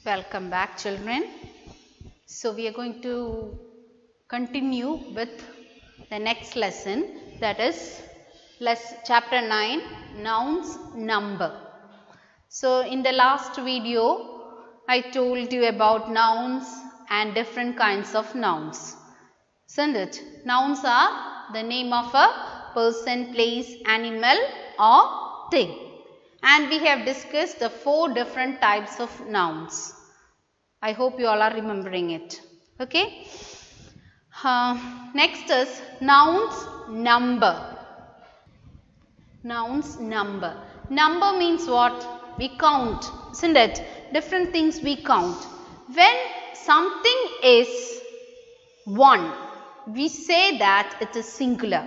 Welcome back, children. So we are going to continue with the next lesson, that is chapter 9, nouns number. So in the last video I told you about nouns and different kinds of nouns, isn't it? Nouns are the name of a person, place, animal or thing. And we have discussed the 4 different types of nouns. I hope you all are remembering it. Okay. Next is nouns number. Nouns number. Number means what? We count, isn't it? Different things we count. When something is 1, we say that it is singular,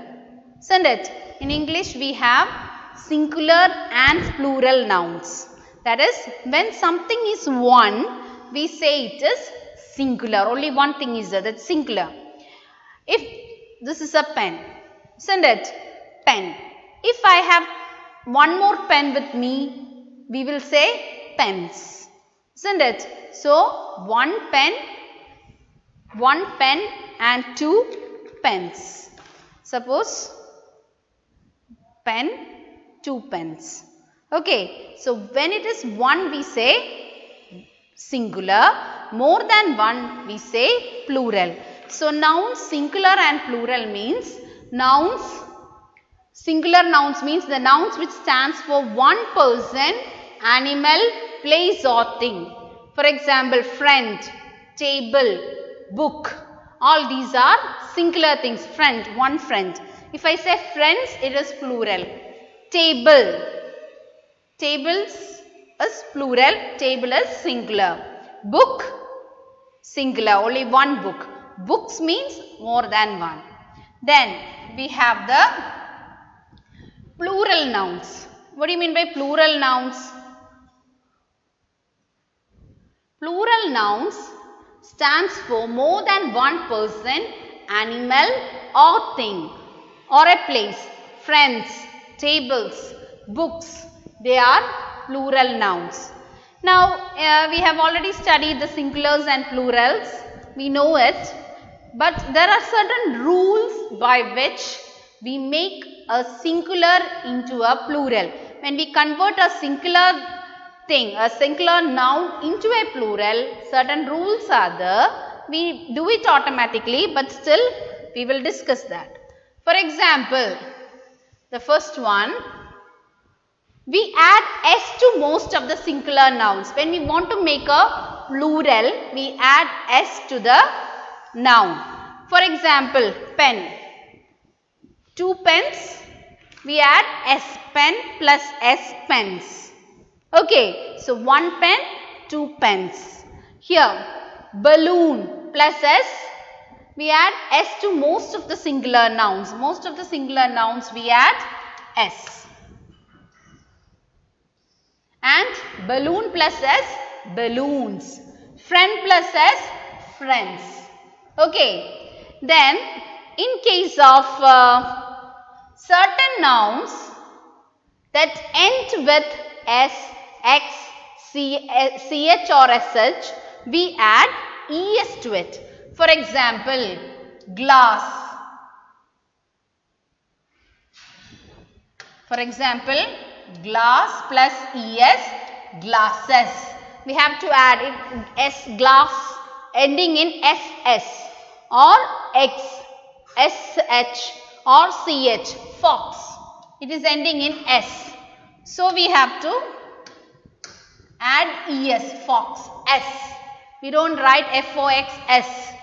isn't it? In English we have singular and plural nouns. That is, when something is 1, we say it is singular. Only one thing is there, that's singular. If this is a pen, isn't it? Pen. If I have one more pen with me, we will say pens, isn't it? So, one pen and 2 pens. Suppose pen, 2 pens. Okay, so when it is 1 we say singular, more than 1 we say plural. So nouns singular and plural means nouns, singular nouns means the nouns which stands for one person, animal, place or thing. For example, friend, table, book, all these are singular things. Friend, one friend. If I say friends, it is plural. Table, tables is plural, table is singular. Book, singular, only one book. Books means more than one. Then we have the plural nouns. What do you mean by plural nouns? Plural nouns stands for more than one person, animal or thing or a place. Friends, tables, books, they are plural nouns. Now, we have already studied the singulars and plurals. We know it. But there are certain rules by which we make a singular into a plural. When we convert a singular thing, a singular noun into a plural, certain rules are there. We do it automatically, but still we will discuss that. For example, the first one, we add s to most of the singular nouns. When we want to make a plural, we add s to the noun. For example, pen. 2 pens, we add s pen plus s pens. Okay, so 1 pen, 2 pens. Here, balloon plus s, we add s to most of the singular nouns. Most of the singular nouns we add s. And balloon plus s, balloons. Friend plus s, friends. Okay. Then, in case of certain nouns that end with s, x, ch or sh, we add es to it. For example, glass. For example, glass plus es, glasses. We have to add it s, glass ending in ss or x, sh or ch, fox. It is ending in s. So we have to add es, fox, s. We don't write fox, s,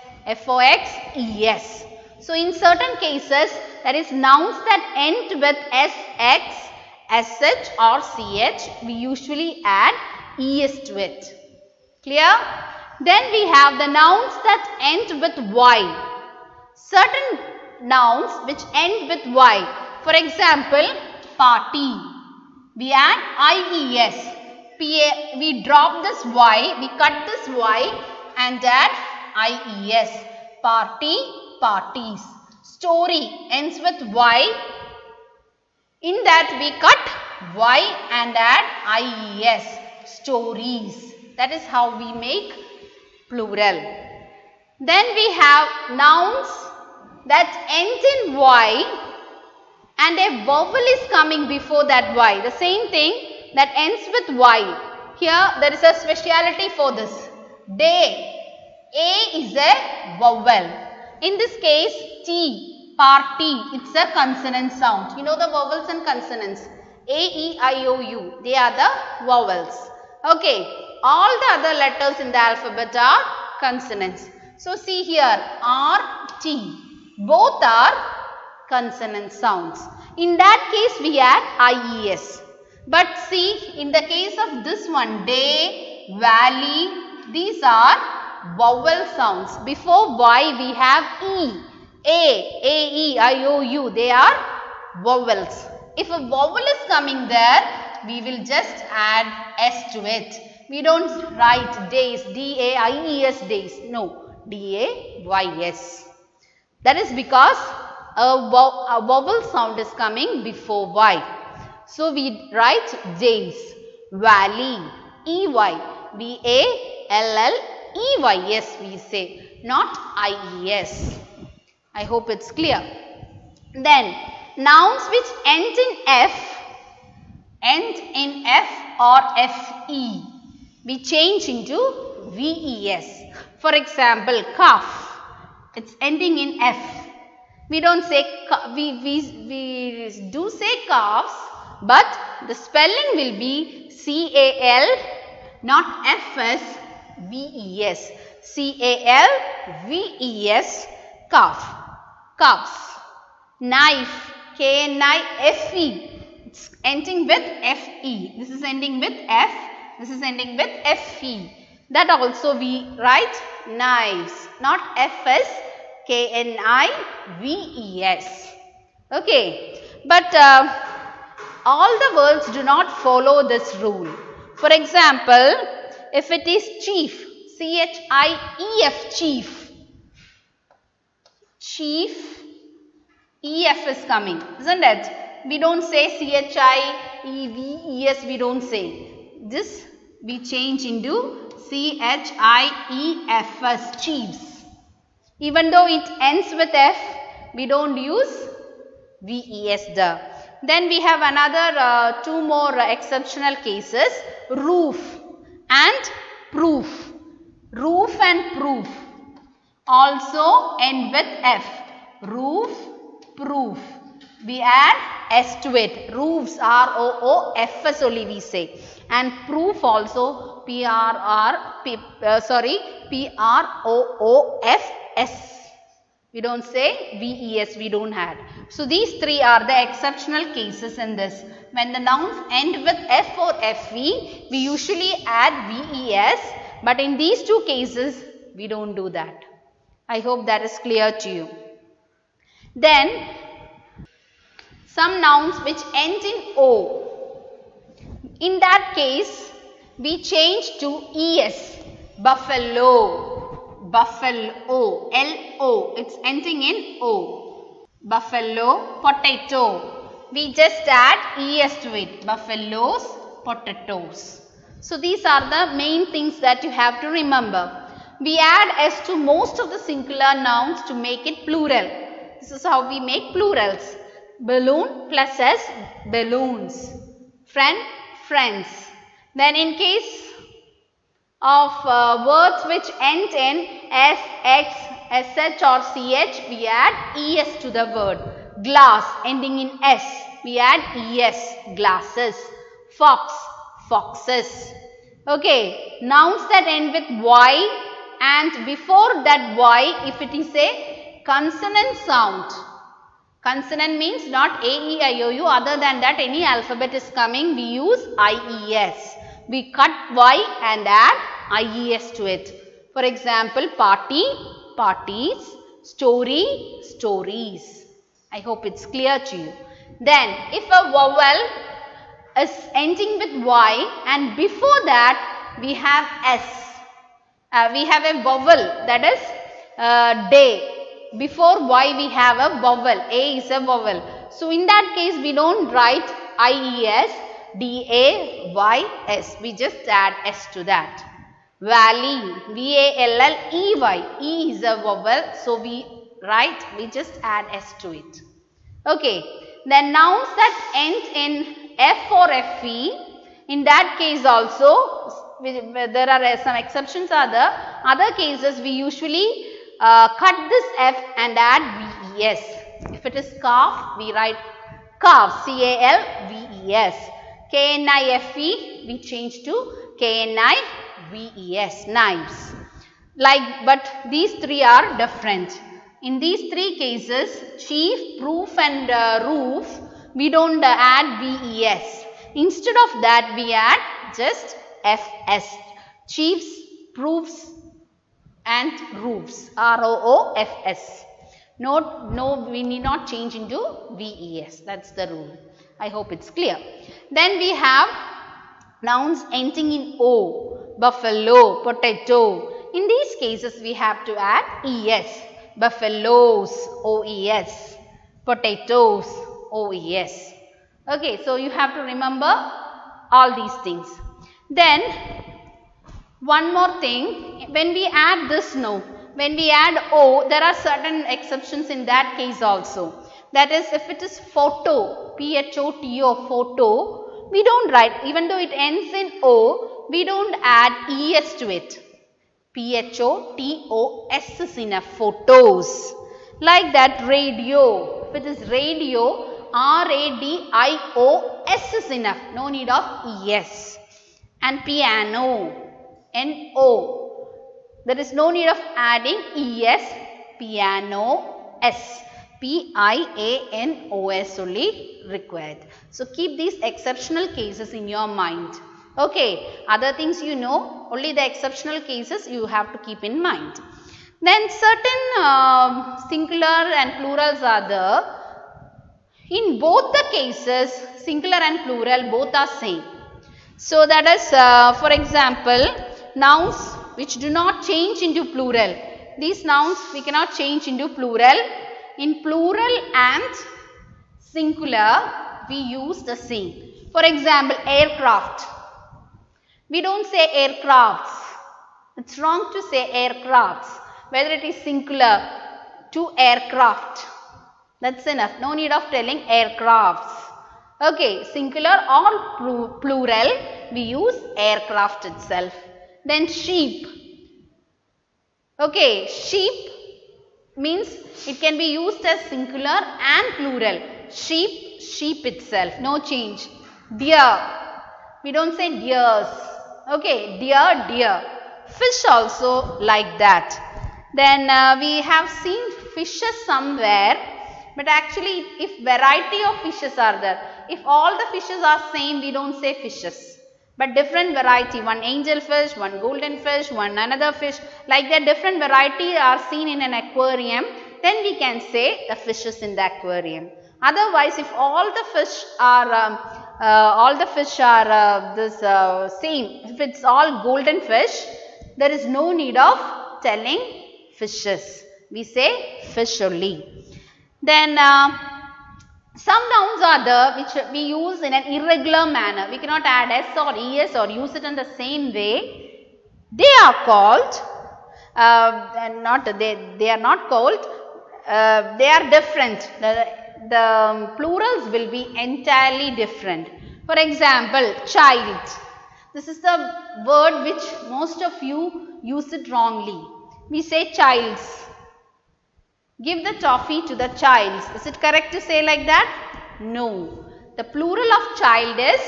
fox, es. So in certain cases, that is nouns that end with s, x, sh or ch, we usually add es to it. Clear? Then we have the nouns that end with y. Certain nouns which end with y. For example, party. We add ies. We drop this y, we cut this y and add ies. Party, parties. Story ends with y. In that we cut y and add ies. Stories. That is how we make plural. Then we have nouns that ends in Y and a vowel is coming before that Y. The same thing that ends with Y. Here there is a speciality for this. Day. A is a vowel. In this case, T, party, it's a consonant sound. You know the vowels and consonants. A, E, I, O, U. They are the vowels. Okay. All the other letters in the alphabet are consonants. So see here, R, T. Both are consonant sounds. In that case, we add IES. But see, in the case of this one, day, valley, these are vowel sounds. Before Y, we have E, A, E, I, O, U. They are vowels. If a vowel is coming there, we will just add S to it. We don't write days, D-A-I-E-S, days. No, D-A-Y-S. That is because a vowel sound is coming before Y. So we write days, valley, E-Y, V-A-L-L-E-Y-S we say, not I-E-S. I hope it's clear. Then nouns which end in F or F-E, we change into V-E-S. For example, calf. It's ending in F. We don't say, we do say calves, but the spelling will be C-A-L, not F-S, V-E-S. C-A-L-V-E-S, calf. Calves. Knife, K-N-I-F-E. It's ending with F-E. This is ending with F. This is ending with F-E. That also we write knives, not F-S, K-N-I-V-E-S. Okay. But all the words do not follow this rule. For example, if it is chief, C-H-I-E-F, chief. Chief, E-F is coming, isn't it? We don't say C-H-I-E-V-E-S, we don't say. This we change into C-H-I-E-F-S, chiefs. Even though it ends with F, we don't use V-E-S there. Then we have another two more exceptional cases, roof and proof. Roof and proof also end with F. Roof, proof. We add S to it. Roofs, R-O-O-F-S only we say. And proof also P-R-O-O-F-S. We don't say V-E-S, we don't add. So these three are the exceptional cases in this. When the nouns end with F or F-E, we usually add V-E-S. But in these two cases, we don't do that. I hope that is clear to you. Then, some nouns which end in O. In that case, we change to ES. Buffalo, buffalo, L-O. It's ending in O. Buffalo, potato. We just add ES to it. Buffaloes, potatoes. So these are the main things that you have to remember. We add S to most of the singular nouns to make it plural. This is how we make plurals. Balloon plus S, balloons. Friend, friends. Then in case of words which end in S, X, SH or CH, we add ES to the word. Glass ending in S, we add ES, glasses. Fox, foxes. Okay, nouns that end with Y and before that Y, if it is a consonant sound. Consonant means not A-E-I-O-U. Other than that, any alphabet is coming, we use I-E-S. We cut Y and add I-E-S to it. For example, party, parties, story, stories. I hope it's clear to you. Then, if a vowel is ending with Y and before that we have S. We have a vowel, that is day. Before Y we have a vowel. A is a vowel. So in that case we don't write I-E-S, D-A-Y-S. We just add S to that. Valley, V-A-L-L-E-Y. E is a vowel, so we just add S to it. Okay, then nouns that end in F or FE, in that case also, there are some exceptions are there. Other cases we usually cut this F and add VES. If it is calf, we write calf, C-A-L-V-E-S. K-N-I-F-E, we change to K-N-I-V-E-S, knives. But these three are different. In these three cases, chief, proof and roof, we don't add VES. Instead of that, we add just FS. Chiefs, proofs and roofs, R-O-O-F-S. No, we need not change into VES. That's the rule. I hope it's clear. Then we have nouns ending in O. Buffalo, potato. In these cases, we have to add ES. Buffaloes, OES. Potatoes, OES. Okay, so you have to remember all these things. Then, one more thing. When we add this now, when we add O, there are certain exceptions in that case also. That is, if it is photo, P-H-O-T-O, photo, we don't write, even though it ends in O, we don't add ES to it. P-H-O-T-O-S is enough, photos. Like that, radio. If it is radio, R-A-D-I-O-S is enough. No need of ES. And piano, N-O. There is no need of adding ES, piano, S. P-I-A-N-O-S only required. So, keep these exceptional cases in your mind. Okay, other things you know, only the exceptional cases you have to keep in mind. Then certain singular and plurals are there. In both the cases, singular and plural both are same. So, that is for example, nouns which do not change into plural. These nouns we cannot change into plural. In plural and singular, we use the same. For example, aircraft. We don't say aircrafts. It's wrong to say aircrafts. Whether it is singular, to aircraft. That's enough. No need of telling aircrafts. Okay, singular or plural, we use aircraft itself. Then sheep. Okay, sheep means it can be used as singular and plural. Sheep, sheep itself, no change. Deer, we don't say deers. Okay, deer, deer. Fish also like that. Then we have seen fishes somewhere, but actually if variety of fishes are there, if all the fishes are same, we don't say fishes. But different variety, one angel fish, one golden fish, one another fish, like that different variety are seen in an aquarium, then we can say the fishes in the aquarium. Otherwise, if all the fish are same, if it's all golden fish, there is no need of telling fishes. We say fish only. Then some nouns are there which we use in an irregular manner. We cannot add S or ES or use it in the same way. They are called, they are not called, they are different. The plurals will be entirely different. For example, child. This is the word which most of you use it wrongly. We say childs. Give the toffee to the childs. Is it correct to say like that? No. The plural of child is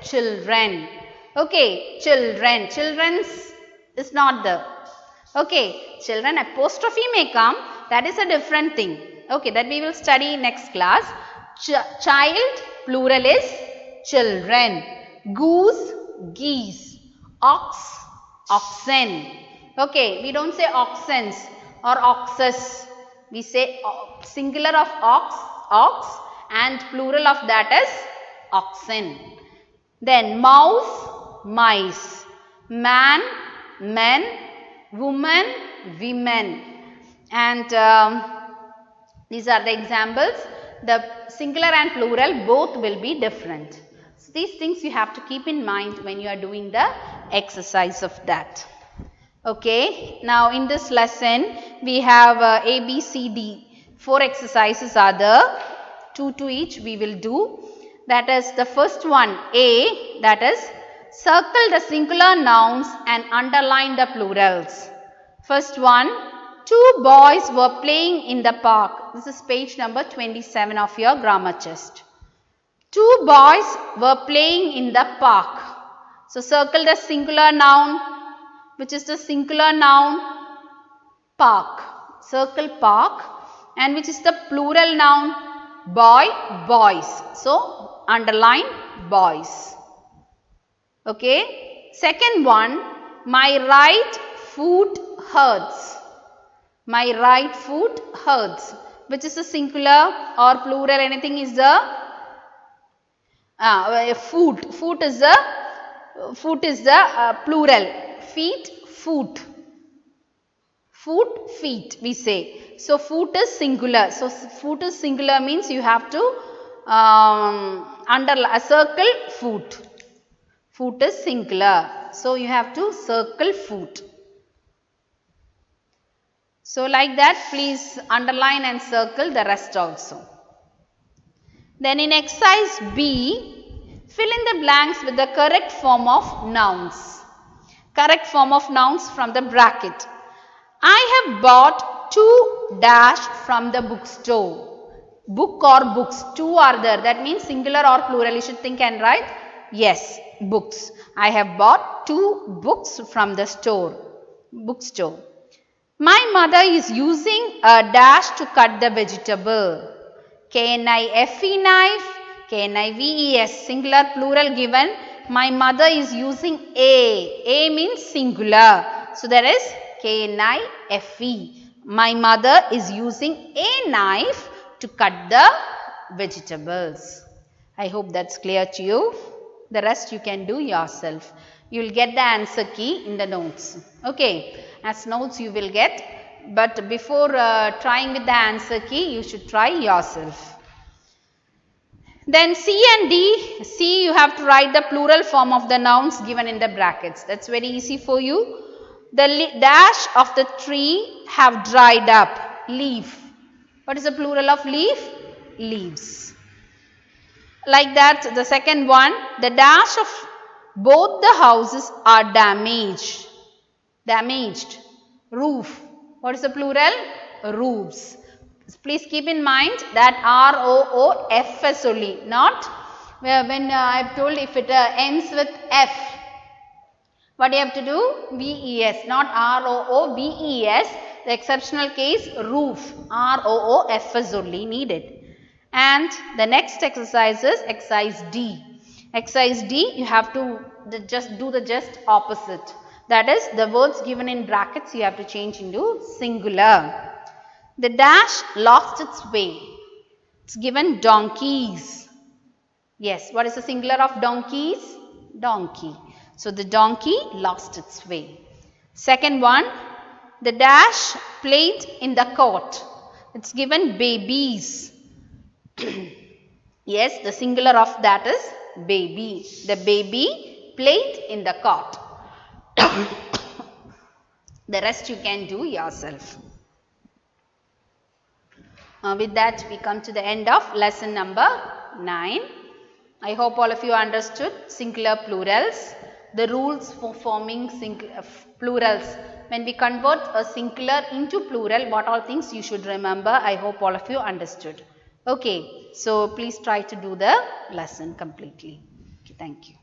children. Okay, children. Children's is not there. Okay, children apostrophe may come. That is a different thing. Okay, that we will study next class. Child, plural is children. Goose, geese. Ox, oxen. Okay, we don't say oxens or oxes. We say singular of ox and plural of that is oxen. Then mouse, mice. Man, men. Woman, women. And these are the examples. The singular and plural both will be different. So, these things you have to keep in mind when you are doing the exercise of that. Okay, now in this lesson we have A, B, C, D. 4 exercises are there, 2 to each we will do. That is the first one, A, that is circle the singular nouns and underline the plurals. First one, 2 boys were playing in the park. This is page number 27 of your grammar chest. 2 boys were playing in the park. So circle the singular noun. Which is the singular noun? Park. Circle park. And which is the plural noun? Boy, boys. So underline boys. Okay. Second one, my right foot hurts. My right foot hurts. Which is the singular or plural? Anything is the foot. Foot is the plural. Feet, foot. Foot, feet we say. So foot is singular. So foot is singular means you have to circle foot. Foot is singular. So you have to circle foot. So like that, please underline and circle the rest also. Then in exercise B, fill in the blanks with the correct form of nouns. Correct form of nouns from the bracket. I have bought 2 dash from the bookstore. Book or books, 2 are there. That means singular or plural. You should think and write. Yes, books. I have bought 2 books from the bookstore. My mother is using a dash to cut the vegetable. Knife, knife, knives, singular, plural given. My mother is using a. A means singular. So there is knife. My mother is using a knife to cut the vegetables. I hope that's clear to you. The rest you can do yourself. You will get the answer key in the notes. Okay. As notes you will get. But before trying with the answer key, you should try yourself. Then C and D, C you have to write the plural form of the nouns given in the brackets. That's very easy for you. The dash of the tree have dried up. Leaf. What is the plural of leaf? Leaves. Like that, the second one, the dash of both the houses are damaged. Damaged. Roof. What is the plural? Roofs. Please keep in mind that ROOFS only, not when I have told if it ends with F. What do you have to do? VES, not ROOVES. The exceptional case, roof. ROOFS only needed. And the next exercise is exercise D. Exercise D, you have to just do the just opposite. That is, the words given in brackets you have to change into singular. The dash lost its way. It's given donkeys. Yes, what is the singular of donkeys? Donkey. So the donkey lost its way. Second one, the dash played in the court. It's given babies. Yes, the singular of that is baby. The baby played in the court. The rest you can do yourself. With that, we come to the end of lesson number 9. I hope all of you understood singular plurals, the rules for forming plurals. When we convert a singular into plural, what all things you should remember. I hope all of you understood. Okay, so please try to do the lesson completely. Okay, thank you.